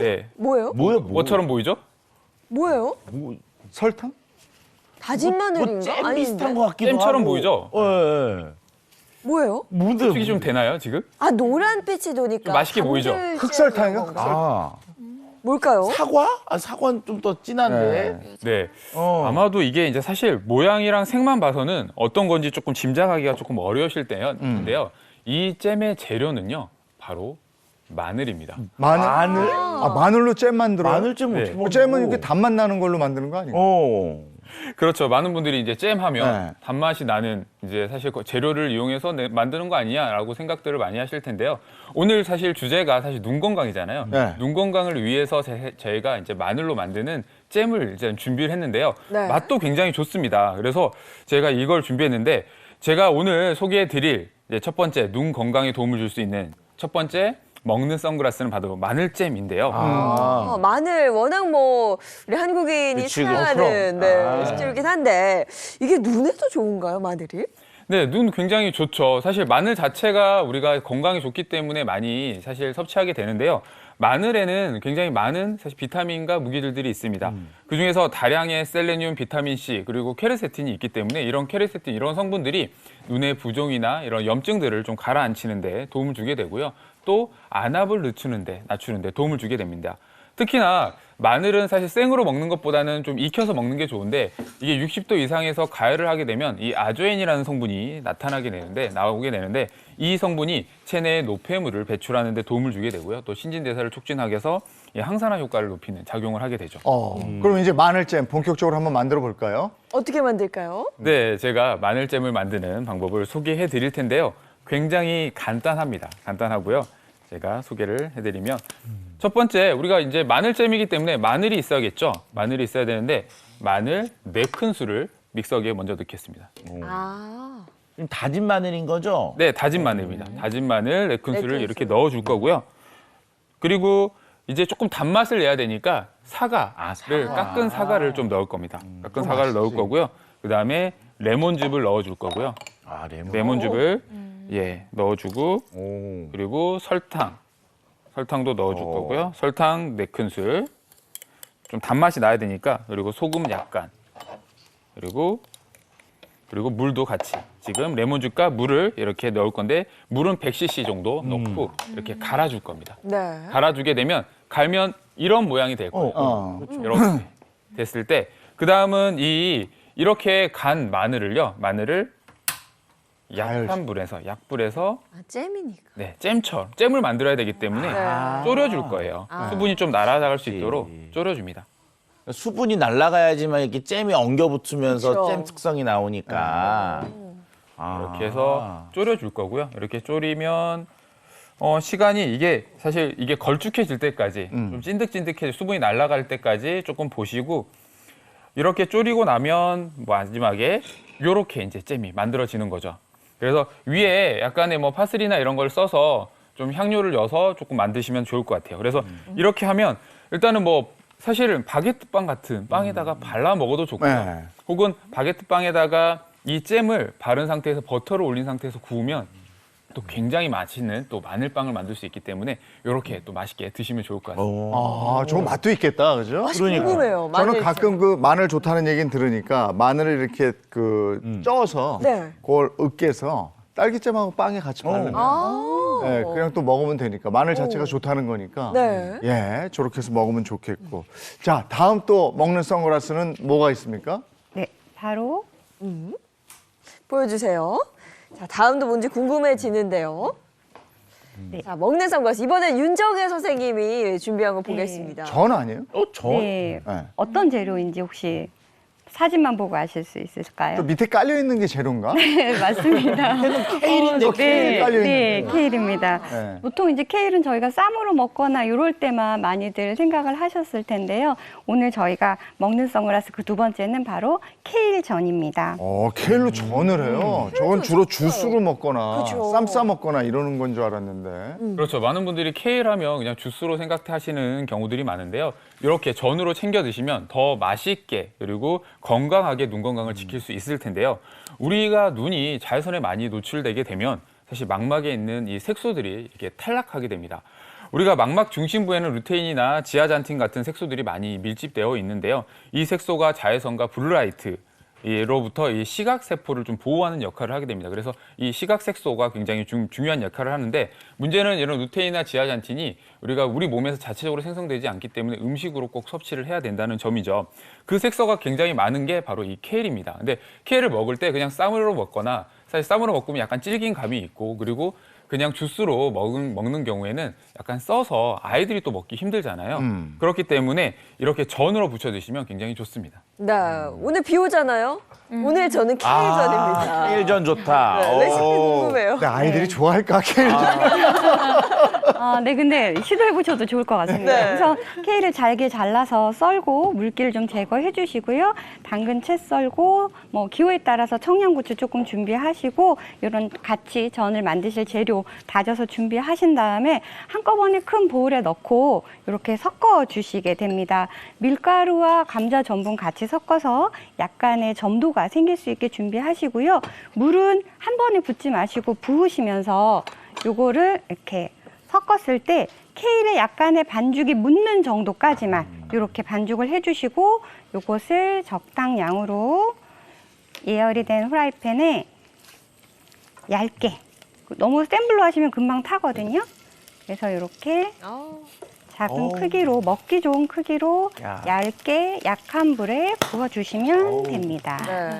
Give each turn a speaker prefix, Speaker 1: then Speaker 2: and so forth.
Speaker 1: 네.
Speaker 2: 뭐예요?
Speaker 3: 뭐야?
Speaker 1: 뭐처럼 보이죠?
Speaker 2: 뭐예요?
Speaker 4: 설탕?
Speaker 2: 다진 마늘인가?
Speaker 3: 잼 비슷한
Speaker 2: 아닌데?
Speaker 3: 것 같기도
Speaker 1: 잼처럼
Speaker 3: 하고.
Speaker 1: 보이죠?
Speaker 3: 예.
Speaker 2: 뭐예요?
Speaker 3: 뭔데?
Speaker 1: 솔직히 좀 되나요, 지금?
Speaker 2: 아, 노란빛이 도니까.
Speaker 1: 좀 맛있게 보이죠?
Speaker 2: 감귤
Speaker 4: 흑설탕인가?
Speaker 2: 잼 건가?
Speaker 3: 아,
Speaker 2: 뭘까요?
Speaker 3: 사과? 아, 사과는 좀 더 진한데.
Speaker 1: 네.
Speaker 3: 어.
Speaker 1: 아마도 이게 이제 사실 모양이랑 색만 봐서는 어떤 건지 조금 짐작하기가 조금 어려우실 때인데요. 이 잼의 재료는요, 바로 마늘입니다.
Speaker 4: 마늘? 아, 마늘로 잼 만들어요?
Speaker 3: 마늘잼
Speaker 1: 네.
Speaker 3: 어떻게
Speaker 4: 뭐 잼은 이렇게 단맛 나는 걸로 만드는 거 아니에요?
Speaker 3: 어.
Speaker 1: 그렇죠. 많은 분들이 이제 잼하면
Speaker 4: 네.
Speaker 1: 단맛이 나는 이제 사실 그 재료를 이용해서 만드는 거 아니냐라고 생각들을 많이 하실 텐데요. 오늘 사실 주제가 사실 눈 건강이잖아요.
Speaker 4: 네.
Speaker 1: 눈 건강을 위해서 저희가 이제 마늘로 만드는 잼을 이제 준비를 했는데요.
Speaker 2: 네.
Speaker 1: 맛도 굉장히 좋습니다. 그래서 제가 이걸 준비했는데 제가 오늘 소개해드릴 이제 첫 번째 눈 건강에 도움을 줄 수 있는 첫 번째 먹는 선글라스는 바로 마늘잼인데요.
Speaker 2: 마늘 워낙 뭐 우리 한국인이
Speaker 3: 그치,
Speaker 2: 사랑하는
Speaker 3: 그럼.
Speaker 2: 식재료긴 한데 이게 눈에도 좋은가요, 마늘이?
Speaker 1: 네, 눈 굉장히 좋죠. 사실 마늘 자체가 우리가 건강에 좋기 때문에 많이 사실 섭취하게 되는데요. 마늘에는 굉장히 많은 사실 비타민과 무기질들이 있습니다. 그중에서 다량의 셀레늄, 비타민 C 그리고 케르세틴이 있기 때문에 이런 케르세틴 이런 성분들이 눈의 부종이나 이런 염증들을 좀 가라앉히는 데 도움을 주게 되고요. 또 안압을 낮추는 데 도움을 주게 됩니다. 특히나 마늘은 사실 생으로 먹는 것보다는 좀 익혀서 먹는 게 좋은데 이게 60도 이상에서 가열을 하게 되면 이 아조엔이라는 성분이 나오게 되는데 이 성분이 체내의 노폐물을 배출하는 데 도움을 주게 되고요. 또 신진대사를 촉진하게 해서 이 항산화 효과를 높이는 작용을 하게 되죠.
Speaker 4: 그럼 이제 마늘잼 본격적으로 한번 만들어 볼까요?
Speaker 2: 어떻게 만들까요?
Speaker 1: 네, 제가 마늘잼을 만드는 방법을 소개해 드릴 텐데요. 굉장히 간단합니다. 간단하고요. 제가 소개를 해드리면 첫 번째 우리가 이제 마늘잼이기 때문에 마늘이 있어야겠죠. 마늘이 있어야 되는데 마늘 4큰술을 믹서기에 먼저 넣겠습니다.
Speaker 2: 아,
Speaker 3: 좀 다진 마늘인 거죠?
Speaker 1: 네, 다진 마늘입니다. 다진 마늘 4큰술을
Speaker 2: 4큰술.
Speaker 1: 이렇게 넣어줄 거고요. 그리고 이제 조금 단맛을 내야 되니까 사과를 깎은 사과를 좀 넣을 겁니다. 깎은 사과를 넣을 거고요. 그다음에 레몬즙을 넣어줄 거고요.
Speaker 3: 아,
Speaker 1: 레몬즙을 넣어주고
Speaker 3: 오.
Speaker 1: 그리고 설탕도 넣어줄 거고요. 설탕 4큰술. 좀 단맛이 나야 되니까 그리고 소금 약간 그리고 물도 같이 지금 레몬즙과 물을 이렇게 넣을 건데 물은 100cc 정도 넣고 이렇게 갈아줄 겁니다.
Speaker 2: 네.
Speaker 1: 갈아주게 되면 갈면 이런 모양이 될 거예요. 이렇게 됐을 때 그다음은 이렇게 간 마늘을 약불에서
Speaker 2: 아, 잼이니까.
Speaker 1: 네, 잼을 만들어야 되기 때문에
Speaker 2: 네.
Speaker 1: 졸여줄 거예요. 수분이 좀 날아갈 수 있도록 졸여줍니다.
Speaker 3: 수분이 날아가야지만 이렇게 잼이 엉겨붙으면서
Speaker 2: 그쵸.
Speaker 3: 잼 특성이 나오니까.
Speaker 1: 이렇게 해서 졸여줄 거고요. 이렇게 졸이면 시간이 사실 이게 걸쭉해질 때까지 좀 찐득찐득해질 수분이 날아갈 때까지 조금 보시고 이렇게 졸이고 나면 마지막에 이렇게 이제 잼이 만들어지는 거죠. 그래서 위에 약간의 뭐 파슬리나 이런 걸 써서 좀 향료를 넣어서 조금 만드시면 좋을 것 같아요. 그래서 이렇게 하면 일단은 뭐 사실은 바게트 빵 같은 빵에다가 발라 먹어도 좋고요.
Speaker 4: 네.
Speaker 1: 혹은 바게트 빵에다가 이 잼을 바른 상태에서 버터를 올린 상태에서 구우면 또 굉장히 맛있는 또 마늘빵을 만들 수 있기 때문에 이렇게 또 맛있게 드시면 좋을 것 같습니다.
Speaker 4: 아, 저거 맛도 있겠다, 그죠?
Speaker 2: 맛이 궁금해요.
Speaker 4: 저는
Speaker 2: 마늘
Speaker 4: 가끔 그 마늘 좋다는 얘기는 들으니까 마늘을 이렇게 쪄서
Speaker 2: 네.
Speaker 4: 그걸 으깨서 딸기잼하고 빵에 같이 바르면 네, 그냥 또 먹으면 되니까 마늘 자체가 좋다는 거니까
Speaker 2: 네.
Speaker 4: 예, 저렇게 해서 먹으면 좋겠고. 자, 다음 또 먹는 선글라스는 뭐가 있습니까?
Speaker 5: 네, 바로
Speaker 2: 보여주세요. 자, 다음도 뭔지 궁금해지는데요.
Speaker 5: 네.
Speaker 2: 자, 먹는 선글라스. 이번엔 윤정혜 선생님이 준비한 거 보겠습니다.
Speaker 4: 전 아니에요?
Speaker 5: 네,
Speaker 4: 네.
Speaker 5: 어떤 재료인지 혹시 사진만 보고 아실 수 있을까요?
Speaker 4: 또 밑에 깔려 있는 게 재료인가?
Speaker 5: 네, 맞습니다.
Speaker 3: 케일인데
Speaker 4: 케일이 깔려 있는
Speaker 5: 네,
Speaker 4: 거.
Speaker 5: 케일입니다.
Speaker 4: 네.
Speaker 5: 보통 이제 케일은 저희가 쌈으로 먹거나 이럴 때만 많이들 생각을 하셨을 텐데요. 오늘 저희가 먹는 선글라스 그 두 번째는 바로 케일전입니다.
Speaker 4: 케일로 전을 해요. 저건 주로 주스로 먹거나
Speaker 2: 그쵸.
Speaker 4: 쌈 싸 먹거나 이러는 건 줄 알았는데.
Speaker 1: 그렇죠. 많은 분들이 케일하면 그냥 주스로 생각하시는 경우들이 많은데요. 이렇게 전으로 챙겨 드시면 더 맛있게 그리고 건강하게 눈 건강을 지킬 수 있을 텐데요. 우리가 눈이 자외선에 많이 노출되게 되면 사실 망막에 있는 이 색소들이 이렇게 탈락하게 됩니다. 우리가 망막 중심부에는 루테인이나 지아잔틴 같은 색소들이 많이 밀집되어 있는데요. 이 색소가 자외선과 블루라이트 로부터 이 시각 세포를 좀 보호하는 역할을 하게 됩니다. 그래서 이 시각 색소가 굉장히 중요한 역할을 하는데 문제는 이런 루테인이나 지아잔틴이 우리 몸에서 자체적으로 생성되지 않기 때문에 음식으로 꼭 섭취를 해야 된다는 점이죠. 그 색소가 굉장히 많은 게 바로 이 케일입니다. 근데 케일을 먹을 때 그냥 쌈으로 먹거나 사실 쌈으로 먹으면 약간 질긴 감이 있고 그리고 그냥 주스로 먹는 경우에는 약간 써서 아이들이 또 먹기 힘들잖아요. 그렇기 때문에 이렇게 전으로 부쳐 드시면 굉장히 좋습니다.
Speaker 2: 네, 오늘 비 오잖아요. 오늘 저는 케일전입니다.
Speaker 3: 케일전 좋다.
Speaker 2: 네, 레시피
Speaker 3: 오.
Speaker 2: 궁금해요.
Speaker 4: 근데 아이들이 좋아할까 케일전?
Speaker 5: 네, 근데 시도해보셔도 좋을 것 같습니다.
Speaker 2: 네.
Speaker 5: 우선 케일을 잘게 잘라서 썰고 물기를 좀 제거해 주시고요. 당근 채 썰고 뭐 기호에 따라서 청양고추 조금 준비하시고 이런 같이 전을 만드실 재료 다져서 준비하신 다음에 한꺼번에 큰 보울에 넣고 이렇게 섞어 주시게 됩니다. 밀가루와 감자 전분 같이 섞어서 약간의 점도가 생길 수 있게 준비하시고요. 물은 한 번에 붓지 마시고 부으시면서 요거를 이렇게 섞었을 때 케일에 약간의 반죽이 묻는 정도까지만 이렇게 반죽을 해주시고 요것을 적당량으로 예열이 된 후라이팬에 얇게, 너무 센 불로 하시면 금방 타거든요. 그래서 이렇게 작은 크기로, 먹기 좋은 크기로
Speaker 3: 야.
Speaker 5: 얇게 약한 불에 구워주시면 됩니다.
Speaker 2: 네.